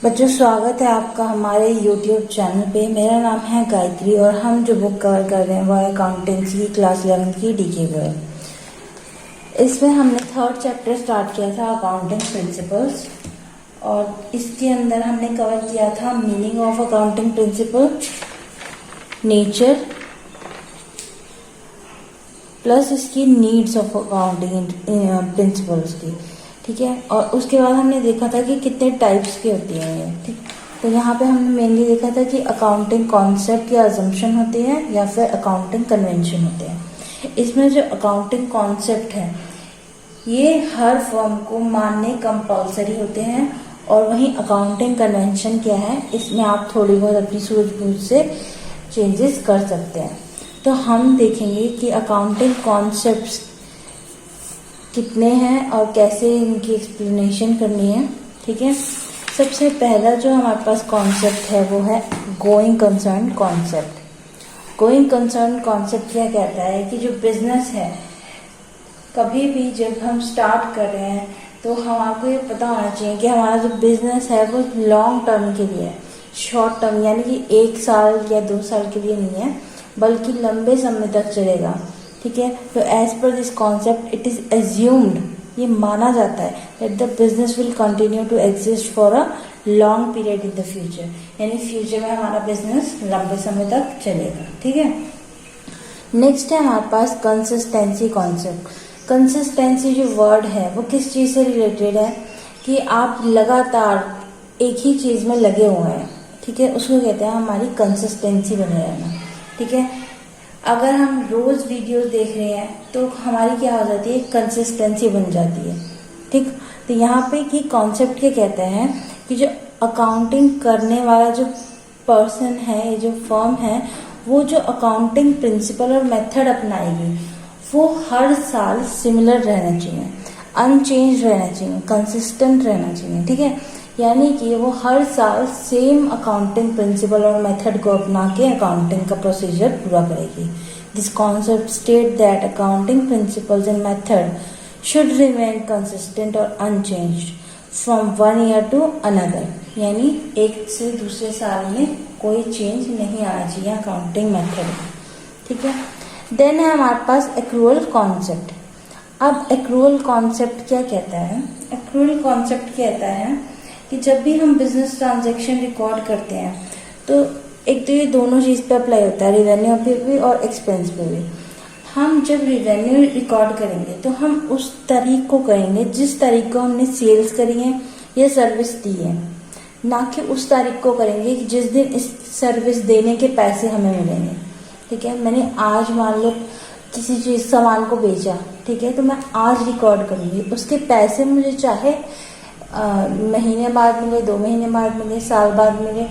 बच्चों, स्वागत है आपका हमारे YouTube चैनल पे। मेरा नाम है गायत्री और हम जो बुक कवर कर रहे हैं वो है अकाउंटेंसी की क्लास 11 की डीके बुक। इसमें हमने थर्ड चैप्टर स्टार्ट किया था अकाउंटिंग प्रिंसिपल्स और इसके अंदर हमने कवर किया था meaning of accounting principle, nature plus इसकी नीड्स ऑफ अकाउंटिंग प्रिंसिपल्स की। ठीक है, और उसके बाद हमने देखा था कि कितने टाइप्स की होती हैं ये। ठीक, तो यहाँ पे हमने मेनली देखा था कि अकाउंटिंग कॉन्सेप्ट या अजम्पशन होती है या फिर अकाउंटिंग कन्वेंशन होते हैं। इसमें जो अकाउंटिंग कॉन्सेप्ट है ये हर फर्म को मानने कंपलसरी होते हैं और वहीं अकाउंटिंग कन्वेंशन क्या है, इसमें आप थोड़ी बहुत अपनी सूझबूझ से चेंजेस कर सकते हैं। तो हम देखेंगे कि अकाउंटिंग कॉन्सेप्ट्स कितने हैं और कैसे इनकी एक्सप्लेनेशन करनी है। ठीक है, सबसे पहला जो हमारे पास कॉन्सेप्ट है वो है going concern concept. Going concern concept क्या कहता है कि जो बिजनेस है, कभी भी जब हम स्टार्ट कर रहे हैं तो हमारे ये पता होना चाहिए कि हमारा जो बिजनेस है वो लॉन्ग टर्म के लिए है, शॉर्ट टर्म यानी कि 1 साल या 2 साल के लिए नहीं है बल्कि लंबे समय तक चलेगा। ठीक है, तो as per this concept it is assumed, ये माना जाता है that the business will continue to exist for a long period in the future, यानी फ्यूचर में हमारा बिजनेस लंबे समय तक चलेगा। ठीक है, नेक्स्ट है हमारे पास कंसिस्टेंसी कॉन्सेप्ट। कंसिस्टेंसी जो वर्ड है वो किस चीज से रिलेटेड है कि आप लगातार एक ही चीज में लगे हुए हैं। ठीक है, उसको कहते हैं हमारी कंसिस्टेंसी बने रहना। ठीक है, अगर हम रोज वीडियोस देख रहे हैं तो हमारी क्या हो जाती है, कंसिस्टेंसी बन जाती है। ठीक, तो यहाँ पे की कॉन्सेप्ट क्या कहते हैं कि जो अकाउंटिंग करने वाला जो पर्सन है, जो फर्म है, वो जो अकाउंटिंग प्रिंसिपल और मेथड अपनाएगी वो हर साल सिमिलर रहना चाहिए, अनचेंज रहना चाहिए, कंसिस्टेंट रहना चाहिए। ठीक है, यानी कि वो हर साल सेम अकाउंटिंग प्रिंसिपल और मेथड को अपना के अकाउंटिंग का प्रोसीजर पूरा करेगी। This concept state that accounting principles and method should remain consistent और unchanged from 1 year to another, यानी एक से दूसरे साल में कोई चेंज नहीं आना चाहिए अकाउंटिंग मेथड। ठीक है, देन है हमारे पास एक्रूअल कॉन्सेप्ट। अब एक्रूअल कॉन्सेप्ट क्या कहता है? एक्रूअल कॉन्सेप्ट कहता है कि जब भी हम बिजनेस ट्रांजैक्शन रिकॉर्ड करते हैं तो एक तो ये दोनों चीज पे अप्लाई होता है, रेवेन्यू पे भी और एक्सपेंस पे भी। हम जब रेवेन्यू रिकॉर्ड करेंगे तो हम उस तारीख को करेंगे जिस तारीख को हमने सेल्स करी है या सर्विस दी है, ना कि उस तारीख को करेंगे कि जिस दिन इस सर्विस देने के पैसे हमें मिलेंगे। ठीक है, मैंने आज मान लो किसी चीज सामान को बेचा, ठीक है, तो मैं आज रिकॉर्ड करूंगी, उसके पैसे मुझे चाहे महीने बाद मिले, 2 महीने बाद मिले, साल बाद मिले,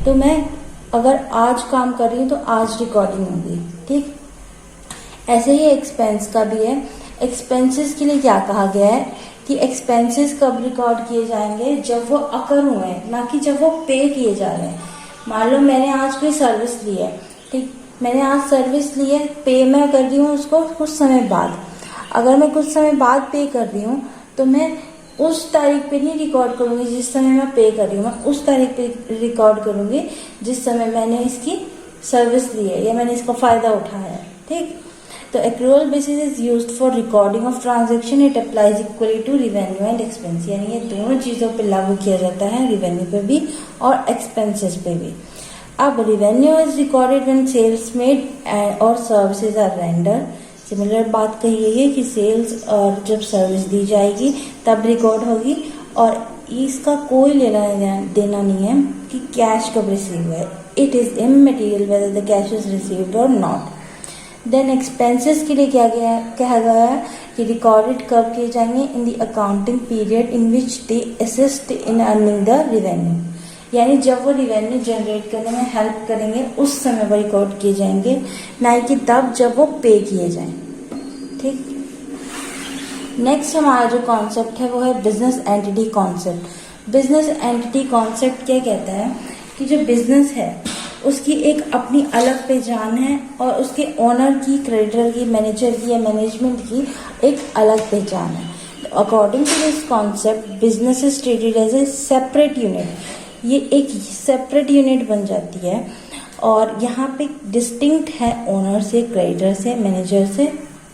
तो मैं अगर आज काम कर रही हूँ तो आज रिकॉर्डिंग होगी। ठीक, ऐसे ही एक्सपेंस का भी है। एक्सपेंसेस के लिए क्या कहा गया है कि एक्सपेंसेस कब रिकॉर्ड किए जाएंगे, जब वो अकर हुए हैं, ना कि जब वो पे किए जा रहे हैं। मान लो मैंने आज कोई सर्विस ली है, ठीक, मैंने आज सर्विस ली है, पे मैं कर रही हूँ उसको कुछ समय बाद। अगर मैं कुछ समय बाद पे कर रही हूँ तो मैं उस तारीख पे नहीं रिकॉर्ड करूंगी जिस समय मैं पे कर रही हूँ, मैं उस तारीख पे रिकॉर्ड करूंगी जिस समय मैंने इसकी सर्विस ली है या मैंने इसका फायदा उठाया है। ठीक, तो accrual basis is used for recording of transaction, it applies equally to revenue and expense, यानी ये दोनों चीजों पे लागू किया जाता है, रिवेन्यू पे भी और एक्सपेंसेस पे भी। अब revenue is recorded when sales made और सर्विसेज आर रेंडर्ड। सिमिलर बात कही गई है कि सेल्स और जब सर्विस दी जाएगी तब रिकॉर्ड होगी और इसका कोई लेना देना नहीं है कि कैश कब रिसीव हुआ है। It is immaterial whether the cash is received और नॉट। देन एक्सपेंसेस के लिए क्या कहा गया है कि रिकॉर्डेड कब किए जाएंगे, in the accounting period in which they assist in earning the revenue, यानी जब वो रिवेन्यू जनरेट करने में हेल्प करेंगे उस समय वो रिकॉर्ड किए जाएंगे, ना कि तब जब वो पे किए जाएं। ठीक, नेक्स्ट हमारा जो कॉन्सेप्ट है वो है business entity concept. Business entity concept क्या कहता है कि जो बिजनेस है उसकी एक अपनी अलग पहचान है और उसके ओनर की, क्रेडिटर की, मैनेजर की या मैनेजमेंट की एक अलग पहचान है। According to this concept business is treated as a separate unit, ये एक सेपरेट यूनिट बन जाती है और यहाँ पे डिस्टिंक्ट है ओनर से, क्रेडिटर से, मैनेजर से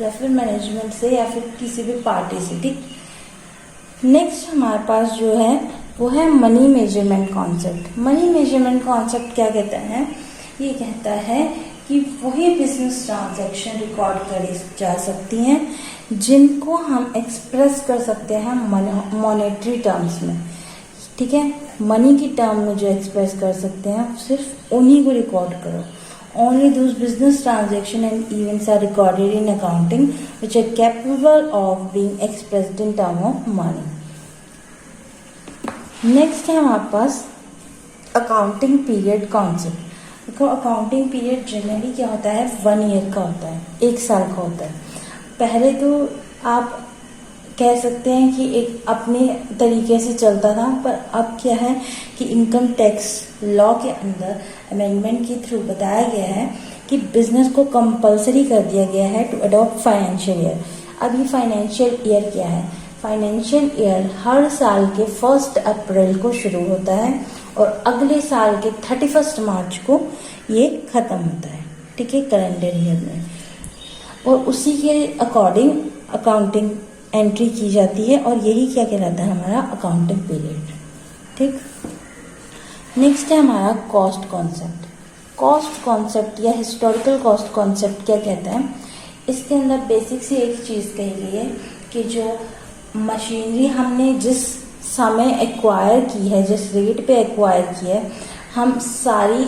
या फिर मैनेजमेंट से या फिर किसी भी पार्टी से। ठीक, नेक्स्ट हमारे पास जो है वो है money measurement concept. Money measurement concept क्या कहता है? ये कहता है कि वही बिजनेस ट्रांजैक्शन रिकॉर्ड करी जा सकती हैं जिनको हम एक्सप्रेस कर सकते हैं मॉनेटरी टर्म्स में। ठीक है, मनी की टर्म में जो एक्सप्रेस कर सकते हैं सिर्फ उन्हीं को रिकॉर्ड करो। Only those business transaction and events are recorded in accounting which are capable of being expressed in term of money. Next है हमारे पास अकाउंटिंग पीरियड कॉन्सेप्ट। देखो, अकाउंटिंग पीरियड जनरली क्या होता है? 1 ईयर का होता है, 1 साल का होता है। पहले तो आप कह सकते हैं कि एक अपने तरीके से चलता था, पर अब क्या है कि इनकम टैक्स लॉ के अंदर अमेंडमेंट के थ्रू बताया गया है कि बिजनेस को कंपलसरी कर दिया गया है टू अडॉप्ट फाइनेंशियल ईयर। अब ये फाइनेंशियल ईयर क्या है? फाइनेंशियल ईयर हर साल के 1 अप्रैल को शुरू होता है और अगले साल के 31 मार्च को ये खत्म होता है। ठीक है, कैलेंडर ईयर में, और उसी के अकॉर्डिंग अकाउंटिंग एंट्री की जाती है और यही क्या कहलाता है? हमारा अकाउंटिंग पीरियड। ठीक, नेक्स्ट है हमारा कॉस्ट कॉन्सेप्ट। कॉस्ट कॉन्सेप्ट या हिस्टोरिकल कॉस्ट कॉन्सेप्ट क्या कहता है? इसके अंदर बेसिक से एक चीज कही गई है कि जो मशीनरी हमने जिस समय एक्वायर की है, जिस रेट पे एक्वायर की है, हम सारी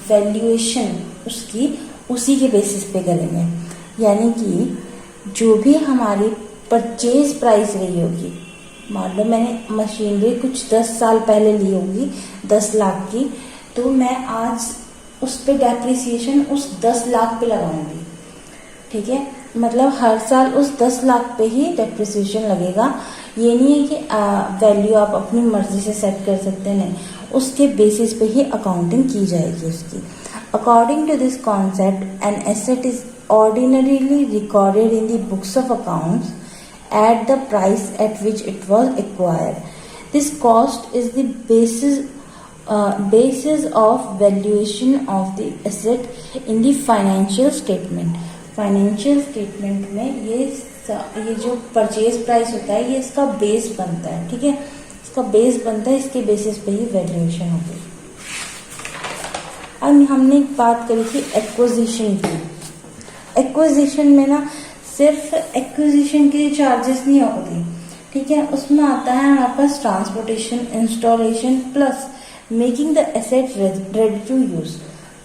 वैल्यूएशन उसकी उसी के बेसिस पे करेंगे। यानी कि जो भी हमारी परचेज प्राइस रही होगी, मान लो मैंने मशीनरी कुछ 10 साल पहले ली होगी 10 लाख की, तो मैं आज उस पे डेप्रिसिएशन उस 10 लाख पे लगाऊंगी। ठीक है, मतलब हर साल उस 10 लाख पे ही डेप्रिसिएशन लगेगा। ये नहीं है कि वैल्यू आप अपनी मर्जी से सेट कर सकते हैं, नहीं, उसके बेसिस पे ही अकाउंटिंग की जाएगी उसकी। According to this concept an asset is ordinarily recorded in the books of accounts at the price at which it was acquired. This cost is the basis of valuation of the asset in the financial statement. Financial statement में ये जो purchase price होता है ये इसका base बनता है। ठीक है, इसका बेस बनता है, इसके बेसिस पे ही वैल्यूएशन होगी। अब हमने बात करी थी एक्विजिशन की। एक्विजिशन में ना सिर्फ एक्विजिशन के चार्जेस नहीं होते। ठीक है, उसमें आता है हमारे पास transportation, installation plus making the asset ready to use.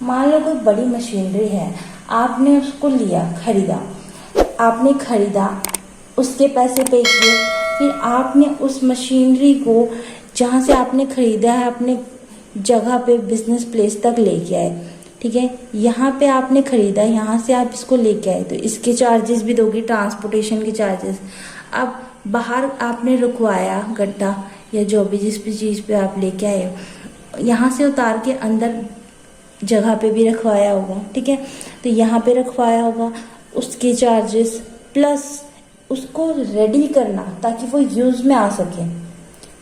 मान लो कोई बड़ी मशीनरी है, आपने उसको लिया, आपने खरीदा, उसके पैसे पे किए, फिर आपने उस मशीनरी को जहाँ से आपने खरीदा है अपने जगह पे बिजनेस प्लेस तक लेके आए। ठीक है, यहाँ पे आपने खरीदा, यहाँ से आप इसको लेके आए तो इसके चार्जेस भी दोगे, ट्रांसपोर्टेशन के चार्जेस। अब बाहर आपने रुकवाया गड्ढा या जो भी जिस भी चीज़ पे आप लेके आए हो, यहाँ से उतार के अंदर जगह पे भी रखवाया होगा। ठीक है, तो यहाँ पे रखवाया होगा, उसके चार्जेस प्लस उसको रेडी करना ताकि वो यूज़ में आ सके।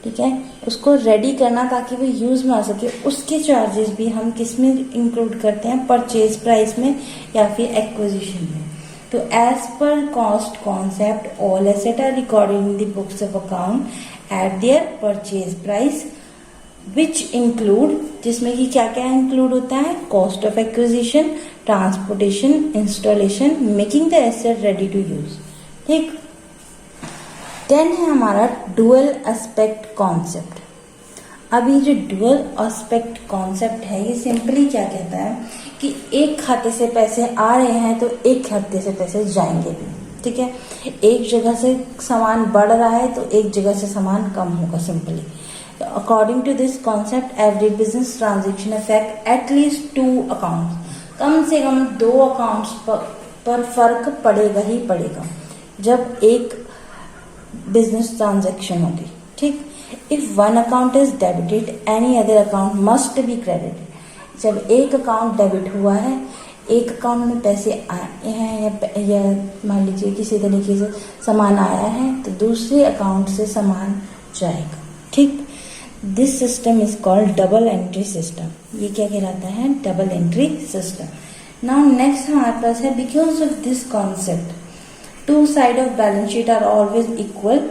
ठीक है, उसको रेडी करना ताकि वो यूज में आ सके, उसके चार्जेस भी हम किस में इंक्लूड करते हैं? परचेज प्राइस में या फिर एक्विजिशन में। तो एज पर cost concept all asset are recorded in the books of account at their purchase price which include, जिसमें कि क्या क्या इंक्लूड होता है? Cost of acquisition, transportation, installation, making the asset ready to use. ठीक, 10 है हमारा डुअल एस्पेक्ट कॉन्सेप्ट। अब ये जो डुअल एस्पेक्ट कॉन्सेप्ट है ये सिंपली क्या कहता है कि एक खाते से पैसे आ रहे हैं तो एक खाते से पैसे जाएंगे भी। ठीक है, एक जगह से सामान बढ़ रहा है तो एक जगह से सामान कम होगा simply. According to this concept every business transaction affect at least 2 accounts. कम से कम 2 अकाउंट्स पर फर्क पड़ेगा ही पड़ेगा जब एक बिजनेस ट्रांजेक्शन होगी। ठीक, if one account is debited any other account must be credited. जब एक अकाउंट डेबिट हुआ है, एक अकाउंट में पैसे आए हैं या मान लीजिए किसी तरीके से सामान आया है तो दूसरे अकाउंट से सामान जाएगा। ठीक, this system is called double entry system. ये क्या कहलाता है? Double entry system. Now next हमारे पास है because of this concept two side of balance sheet are always equal.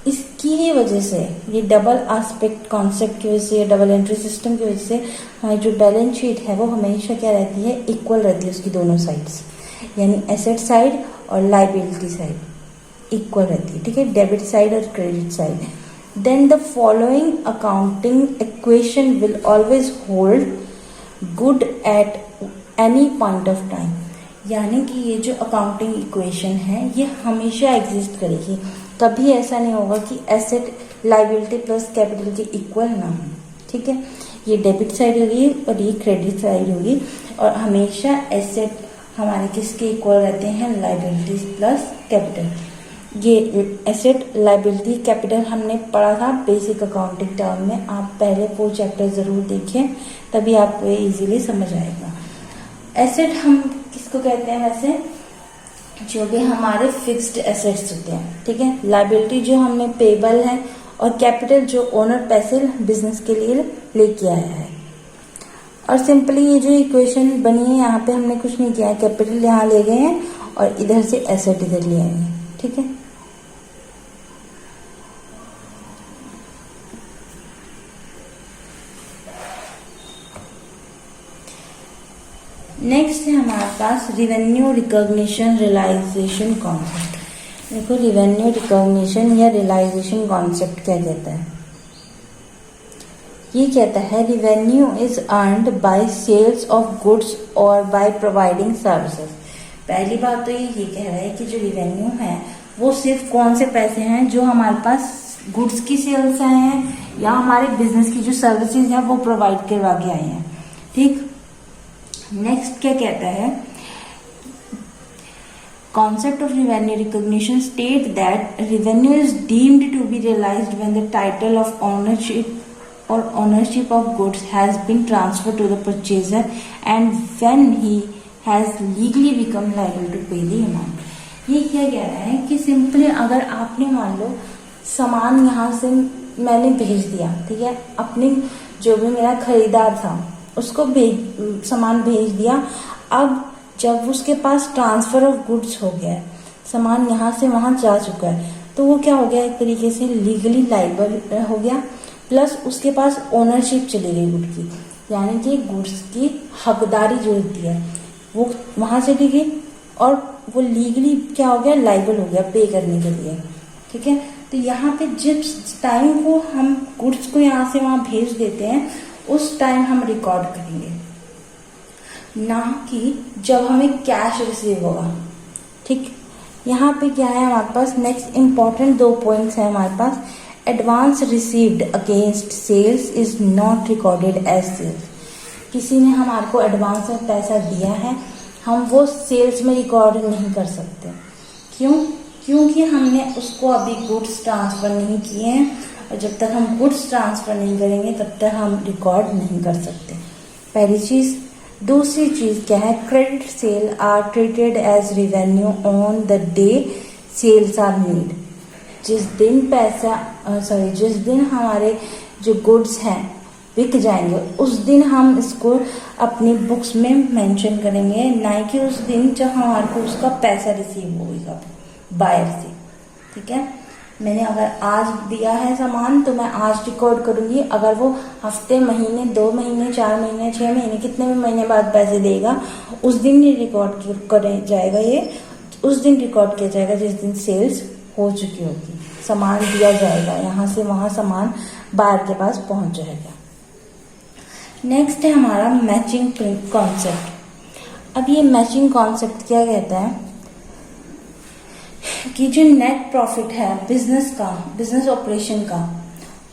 इसकी ही वजह से, ये डबल एस्पेक्ट कॉन्सेप्ट की वजह से, डबल एंट्री सिस्टम की वजह से हमारी जो बैलेंस शीट है वो हमेशा क्या रहती है? इक्वल रहती है। उसकी दोनों साइड्स, यानी एसेट साइड और लाइबिलिटी साइड इक्वल रहती है। ठीक है, डेबिट साइड और credit side. Then the following accounting equation will always hold good at any point of time. यानी कि ये जो अकाउंटिंग इक्वेशन है ये हमेशा एग्जिस्ट करेगी। कभी ऐसा नहीं होगा कि एसेट लाइबिलिटी प्लस कैपिटल के इक्वल ना हो। ठीक है, ये डेबिट साइड होगी और ये क्रेडिट साइड होगी, और हमेशा एसेट हमारे किसके इक्वल रहते हैं? Liabilities plus capital. ये एसेट लाइबिलिटी कैपिटल हमने पढ़ा था बेसिक अकाउंटिंग टर्म में। आप पहले 4 चैप्टर जरूर देखें, तभी आपको ये इजीली समझ आएगा। एसेट हम किसको कहते हैं वैसे? जो भी हमारे फिक्स्ड एसेट्स होते हैं। ठीक है, लाइबिलिटी जो हमें पेबल है, और कैपिटल जो ओनर पैसे बिजनेस के लिए लेके आया है। और सिंपली ये जो इक्वेशन बनी है यहाँ पे हमने कुछ नहीं किया है, कैपिटल यहाँ ले गए हैं और इधर से एसेट इधर ले आए हैं। ठीक है, नेक्स्ट है हमारे पास रिवेन्यू रिकॉग्निशन रियलाइजेशन कॉन्सेप्ट। देखो, रिवेन्यू रिकॉग्निशन या रियलाइजेशन कॉन्सेप्ट क्या कहता है? ये कहता है revenue is earned by sales of goods और बाय प्रोवाइडिंग सर्विसेज। पहली बात तो ये कह रहा है कि जो रिवेन्यू है वो सिर्फ कौन से पैसे हैं? जो हमारे पास गुड्स की सेल्स आए हैं या हमारे बिजनेस की जो सर्विसेज है वो प्रोवाइड करवा के आए हैं। ठीक, नेक्स्ट क्या कहता है? Concept of revenue recognition state that revenue is deemed to be realized when the title of ownership or ownership of goods has been transferred to the purchaser and when he has legally become liable to pay the amount। ये क्या कह रहा है कि simply अगर आपने मान लो सामान यहाँ से मैंने भेज दिया, ठीक है, अपने जो भी मेरा खरीदार था उसको सामान भेज दिया। अब जब उसके पास ट्रांसफर ऑफ गुड्स हो गया है, सामान यहाँ से वहाँ जा चुका है, तो वो क्या हो गया? एक तरीके से लीगली लाइबल हो गया, प्लस उसके पास ओनरशिप चली गई गुड की, यानी कि गुड्स की हकदारी जो होती है वो वहाँ चली गई और वो लीगली क्या हो गया? लाइबल हो गया पे करने के लिए। ठीक है, तो यहाँ पे जिस टाइम को हम गुड्स को यहाँ से वहाँ भेज देते हैं उस टाइम हम रिकॉर्ड करेंगे, ना कि जब हमें कैश रिसीव होगा। ठीक, यहाँ पे क्या है हमारे पास? नेक्स्ट इंपॉर्टेंट 2 पॉइंट्स है हमारे पास। Advance received against sales is not recorded as sales. किसी ने हमारे को एडवांस में पैसा दिया है, हम वो सेल्स में रिकॉर्ड नहीं कर सकते। क्यों? क्योंकि हमने उसको अभी गुड्स ट्रांसफर नहीं किए हैं, और जब तक हम गुड्स ट्रांसफर नहीं करेंगे तब तक हम रिकॉर्ड नहीं कर सकते। पहली चीज। दूसरी चीज क्या है? Credit sale are treated as revenue on the day sales are made. जिस दिन हमारे जो गुड्स हैं बिक जाएंगे उस दिन हम इसको अपनी बुक्स में मेंशन करेंगे, ना कि उस दिन जब हमारे को उसका पैसा रिसीव होगा बायर से। ठीक है, मैंने अगर आज दिया है सामान तो मैं आज रिकॉर्ड करूंगी। अगर वो हफ्ते, महीने, 2 महीने, 4 महीने, 6 महीने, कितने भी महीने बाद पैसे देगा, उस दिन ही रिकॉर्ड करे जाएगा। ये उस दिन रिकॉर्ड किया जाएगा जिस दिन सेल्स हो चुकी होगी, सामान दिया जाएगा, यहाँ से वहाँ सामान बायर के पास पहुंच जाएगा। नेक्स्ट है हमारा मैचिंग कॉन्सेप्ट। अब ये मैचिंग कॉन्सेप्ट क्या कहता है कि जो नेट प्रॉफिट है बिजनेस का, बिजनेस ऑपरेशन का,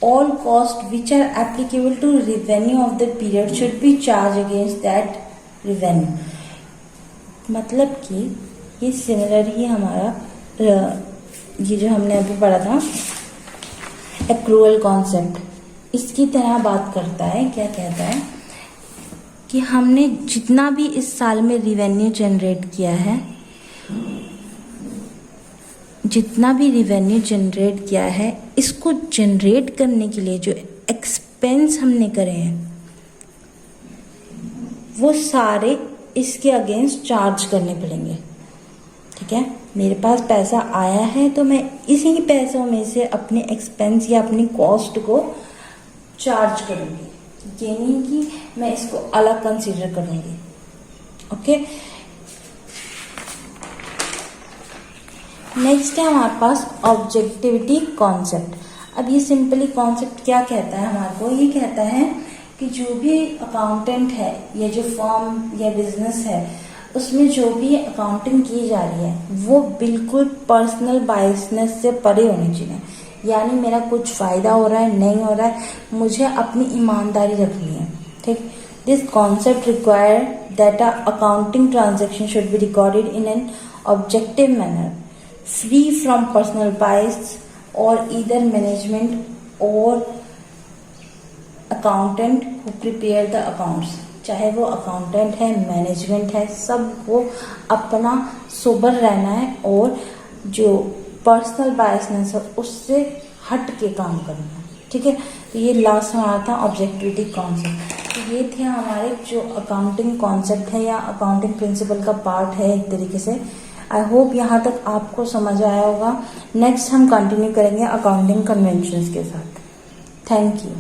all cost which are applicable to revenue of the period should be charge against that revenue. मतलब कि ये सिमिलर ही हमारा ये जो हमने अभी पढ़ा था एक्रूअल कॉन्सेप्ट, इसकी तरह बात करता है। क्या कहता है कि हमने जितना भी इस साल में रेवेन्यू जनरेट किया है, जितना भी रेवेन्यू जनरेट किया है, इसको जनरेट करने के लिए जो एक्सपेंस हमने करे हैं वो सारे इसके अगेंस्ट चार्ज करने पड़ेंगे। ठीक है, मेरे पास पैसा आया है तो मैं इसी पैसों में से अपने एक्सपेंस या अपनी कॉस्ट को चार्ज करूंगी, ये नहीं कि मैं इसको अलग कंसीडर करूंगी। ओके, नेक्स्ट है हमारे पास ऑब्जेक्टिविटी कॉन्सेप्ट। अब ये सिंपली कॉन्सेप्ट क्या कहता है हमारे को, ये कहता है कि जो भी अकाउंटेंट है या जो फर्म या बिजनेस है उसमें जो भी अकाउंटिंग की जा रही है वो बिल्कुल पर्सनल बायसनेस से परे होनी चाहिए। यानी मेरा कुछ फायदा हो रहा है नहीं हो रहा है, मुझे अपनी ईमानदारी रखनी है। ठीक, this concept require that a accounting transaction should be recorded in an objective manner free from personal bias और ईदर मैनेजमेंट और accountant who prepare the accounts. चाहे वो अकाउंटेंट है, मैनेजमेंट है, सबको अपना सोबर रहना है और जो पर्सनल बायसनेस है उससे हट के काम करना है। ठीक है, तो ये लास्ट हमारा था ऑब्जेक्टिविटी कॉन्सेप्ट। तो ये थे हमारे जो अकाउंटिंग कॉन्सेप्ट है या अकाउंटिंग प्रिंसिपल का पार्ट है एक तरीके से। आई होप यहाँ तक आपको समझ आया होगा। नेक्स्ट हम कंटिन्यू करेंगे अकाउंटिंग कन्वेंशंस के साथ। Thank you.